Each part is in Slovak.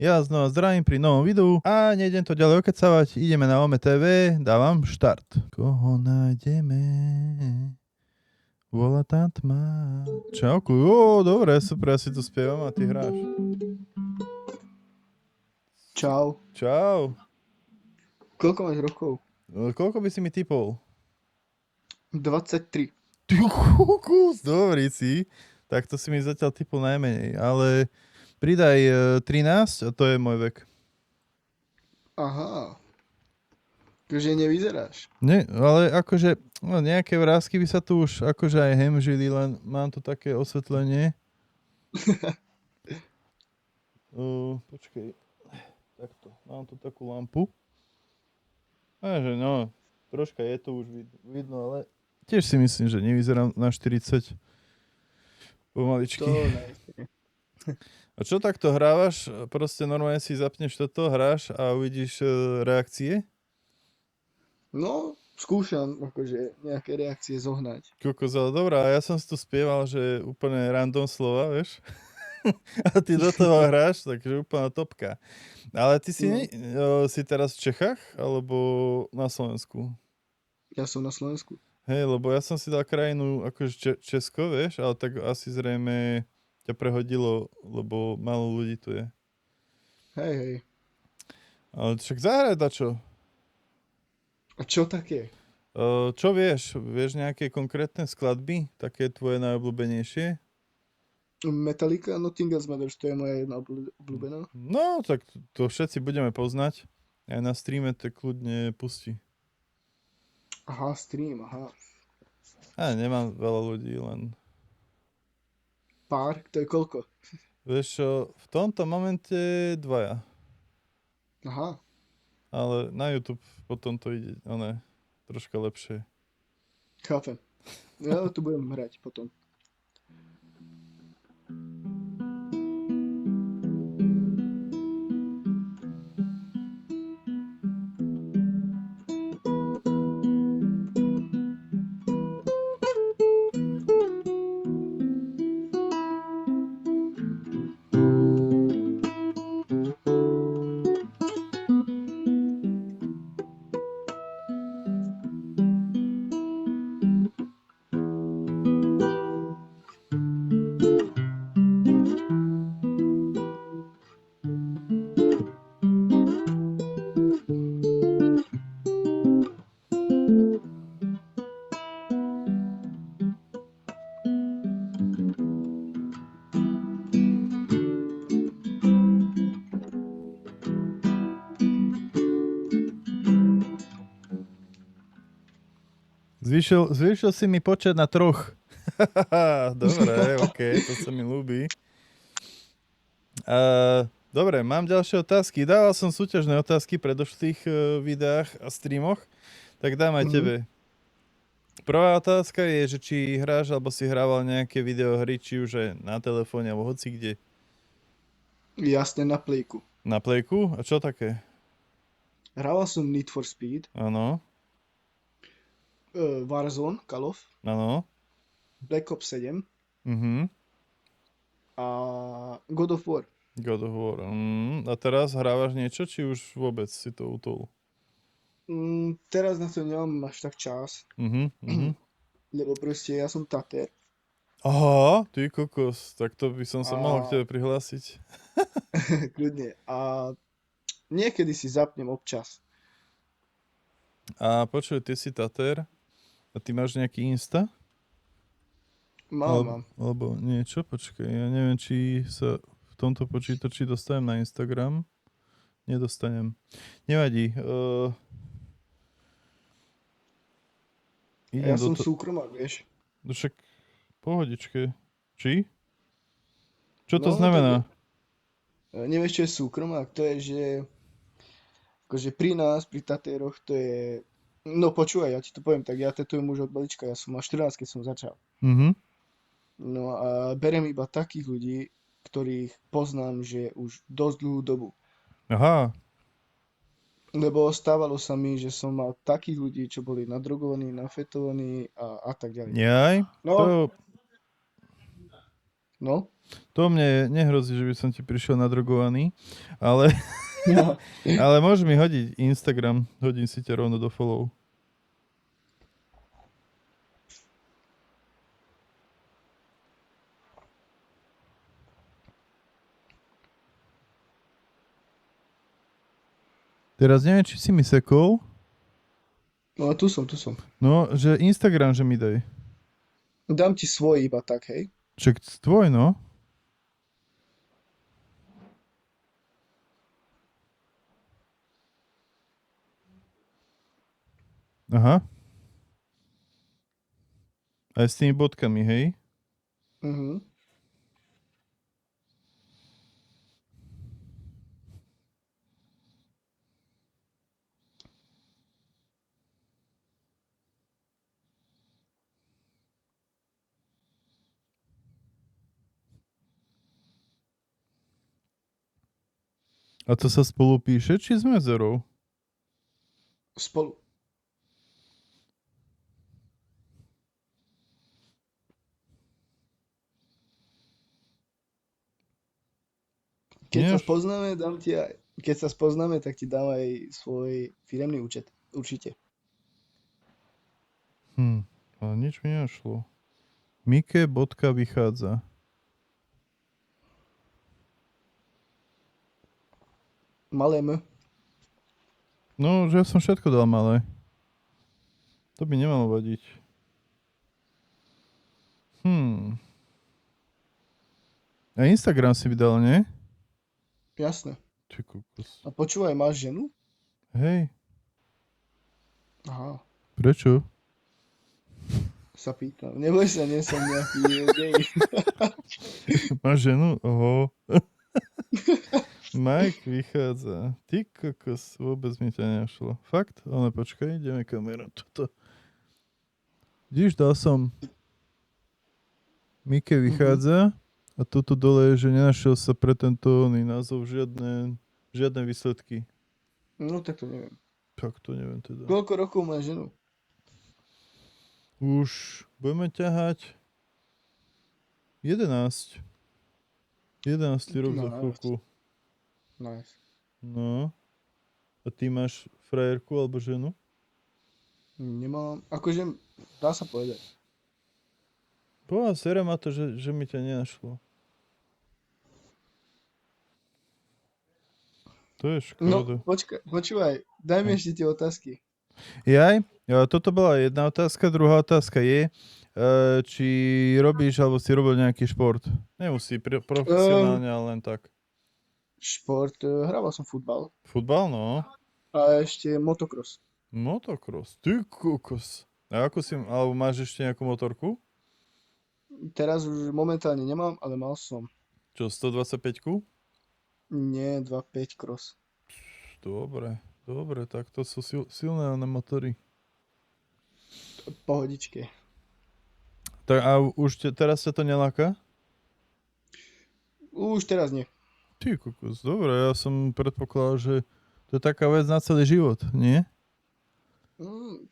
Ja znova zdravím pri novom videu a nejdem to ďalej okecavať, ideme na OME TV, dávam štart. Koho nájdeme? Volá tá tma. Čauku, dobre, super, ja si tu spievam a ty hráš. Čau. Čau. Koľko máš rokov? Koľko by si mi typol? 23. Ty kukus, dobrý si. Tak to si mi zatiaľ typol najmenej, ale pridaj 13 a to je môj vek. Aha. Takže nevyzeráš. Nie, ale akože nejaké vrásky by sa tu už akože aj hemžili, len mám tu také osvetlenie. Počkej, takto, mám tu takú lampu. Takže no, troška je to už vidno, ale tiež si myslím, že nevyzerám na 40 pomaličky. To ne. A čo takto hrávaš? Proste normálne si zapneš toto, hráš a uvidíš reakcie? No, skúšam akože nejaké reakcie zohnať. Kokos, ale dobrá, ja som si tu spieval, že úplne random slova, vieš? A ty do toho hráš, takže úplná topka. Ale ty si, si teraz v Čechách, alebo na Slovensku? Ja som na Slovensku. Hej, lebo ja som si dal krajinu akože Česko, vieš, ale tak asi zrejme ťa prehodilo, lebo málo ľudí tu je. Hej. Ale však zahraj dačo. A čo také? Čo vieš? Vieš nejaké konkrétne skladby? Také tvoje najobľúbenejšie? Metallica, Nothing Else Matters, to je moja jedna obľúbená. No, tak to všetci budeme poznať. Aj na streame to kľudne pustí. Aha, stream, aha. Ja nemám veľa ľudí, len... Pár, to je koľko? Vieš čo, v tomto momente 2. Aha. Ale na YouTube potom to ide, troška lepšie. Chápem. Ja tu budem hrať potom. Zvýšil si mi počet na 3. Dobre, okej, to sa mi ľúbi. Dobre, mám ďalšie otázky. Dával som súťažné otázky v predošlých videách a streamoch, tak dám aj tebe. Prvá otázka je, že či hráš alebo si hrával nejaké videohry, či už aj na telefóne alebo hoci kde. Jasne, na Playku. Na Playku? A čo také? Hrával som Need for Speed. Áno. Warzone, Call of. Áno. Black Ops 7. A God of War. God of War. A teraz hrávaš niečo, či už vôbec si to utol? Teraz na to nemám až tak čas. Lebo proste ja som Tater. Aha, ty kokos, tak to by som sa mohol k tebe prihlásiť. Kľudne. A niekedy si zapnem občas. A počuj, ty si Tater a ty máš nejaký Insta? Mám. Alebo niečo, počkaj, ja neviem, či sa v tomto počítači dostanem na Instagram. Nedostanem. Nevadí. Ja som súkromák, vieš. No však pohodičke. Či? Čo to znamená? Nevieš, čo je súkromák? To je, že akože pri nás, pri Tatéroch, to je... No počúvaj, ja ti to poviem, tak ja tetujem už od malička, ja som mal 14, keď som začal. No a berem iba takých ľudí, ktorých poznám, že už dosť dlhú dobu. Aha. Lebo stávalo sa mi, že som mal takých ľudí, čo boli nadrogovaní, nafetovaní a tak ďalej. Jaj? No. To mne nehrozí, že by som ti prišiel nadrogovaný, ale, Ja. ale môžeš mi hodiť Instagram, hodím si ťa rovno do follow. Teraz neviem, či si mi sekol. No tu som. No, že Instagram, že mi daj. Dám ti svoj iba tak, hej. Čak tvoj, no. Aha. Aj s tými bodkami, hej? Mhm. A to sa spolu píše, či s medzerou? Spolu. Keď sa spoznáme, tak ti dám aj svoj firemný účet. Určite. Ale nič mi nešlo. Mike bodka vychádza. Malé M. No, že ja som všetko dal malé. To by nemalo vadiť. A Instagram si vydal, nie? Jasné. Ty kokos. A počúvaj, máš ženu? Hej, Aha, prečo? sa pýtam. Neboj sa, nie som nejaký gej. Máš ženu? Oho. Mike vychádza. Ty kokos, vôbec mi ťa nešlo. Fakt? Ale počkaj, ideme kamerou. Toto. Vidíš, dal som Mike vychádza a toto dole je, že nenašiel sa pre tento názov žiadne výsledky. No tak to neviem. Tak to neviem teda. Koľko rokov máš ženu? Už budeme ťahať 11. 11. rok za chvíľku. Nice. No. A ty máš frajerku alebo ženu? Nemám, akože dá sa povedať. Boha, sere ma to, že mi ťa nenašlo. To je škoda. No, počúvaj, daj mi ešte tie otázky. Jaj, toto bola jedna otázka. Druhá otázka je, či robíš alebo si robil nejaký šport. Nemusí profesionálne, ale len tak. Šport, hrával som futbal. Futbal, no. A ešte motocross. Motocross, ty kokos. A ako si, alebo máš ešte nejakú motorku? Teraz už momentálne nemám, ale mal som. Čo, 125-ku? Nie, 2.5 cross. Dobre, tak to sú silné motory. Pohodičke. Tak a už teraz ťa to neláka? Už teraz nie. Ty kokos, dobre, ja som predpokladal, že to je taká vec na celý život, nie?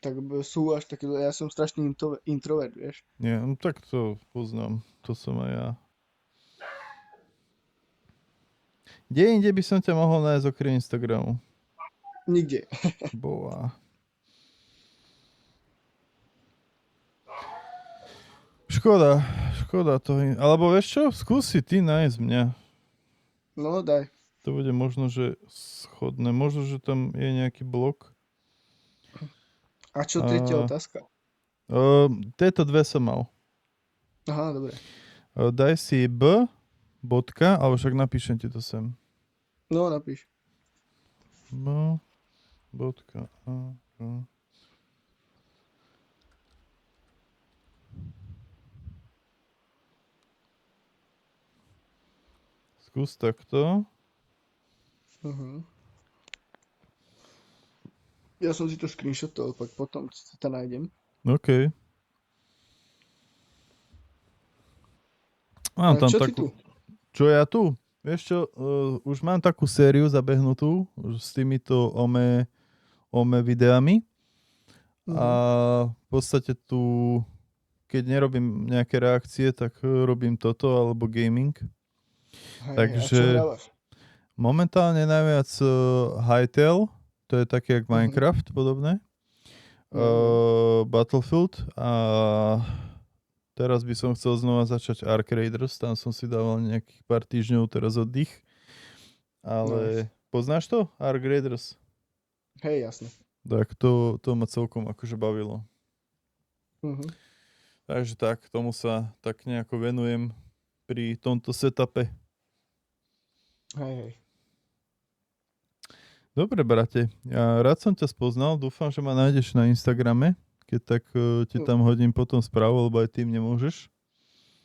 Tak sú až také, ja som strašný introvert, vieš. Nie, no tak to poznám, to som aj ja. Kde inde by som ťa mohol nájsť okrem Instagramu? Nikde. Boha. Škoda to. Alebo vieš čo? Skúsi ty nájsť mňa. No, daj. To bude možno, že schodné. Možno, že tam je nejaký blok. A čo tretia otázka? Tieto dve som mal. Aha, dobre. Daj si B, bodka, alebo však napíšem ti to sem. No, napíš. B, bodka, A, R. Skús takto. Ja som si to screenshotol, pak potom si to nájdem. OK. Mám tam čo takú... ty tu? Čo ja tu? Vieš čo, už mám takú sériu zabehnutú s týmito ome videami. A v podstate tu keď nerobím nejaké reakcie, tak robím toto, alebo gaming. Hej, Takže a čo hrávaš? momentálne najviac Hytale, to je také jak Mhm. Minecraft podobné. No. Battlefield a teraz by som chcel znova začať Ark Raiders, tam som si dával nejakých pár týždňov teraz oddych. Ale Nice. poznáš to? Ark Raiders? Hej, jasne. Tak to ma celkom akože bavilo. Mhm. Takže tak, tomu sa tak nejako venujem pri tomto setupe. Hej. Dobre, brate. Ja rád som ťa spoznal. Dúfam, že ma nájdeš na Instagrame. Keď tak ti tam hodím potom správu, lebo aj tým nemôžeš.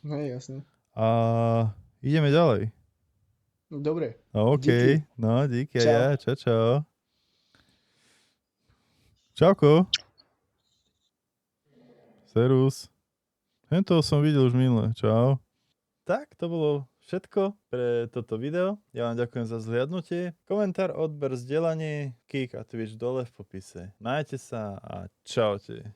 Hej, jasne. A ideme ďalej. Dobre. OK. Díky. No, díky. Čau. Ja. Čau. Čauko. Serus. Toho som videl už minule. Čau. Tak, to bolo všetko pre toto video. Ja vám ďakujem za zhliadnutie. Komentár, odber, zdieľanie, Kik a Twitch dole v popise. Majte sa a čaute.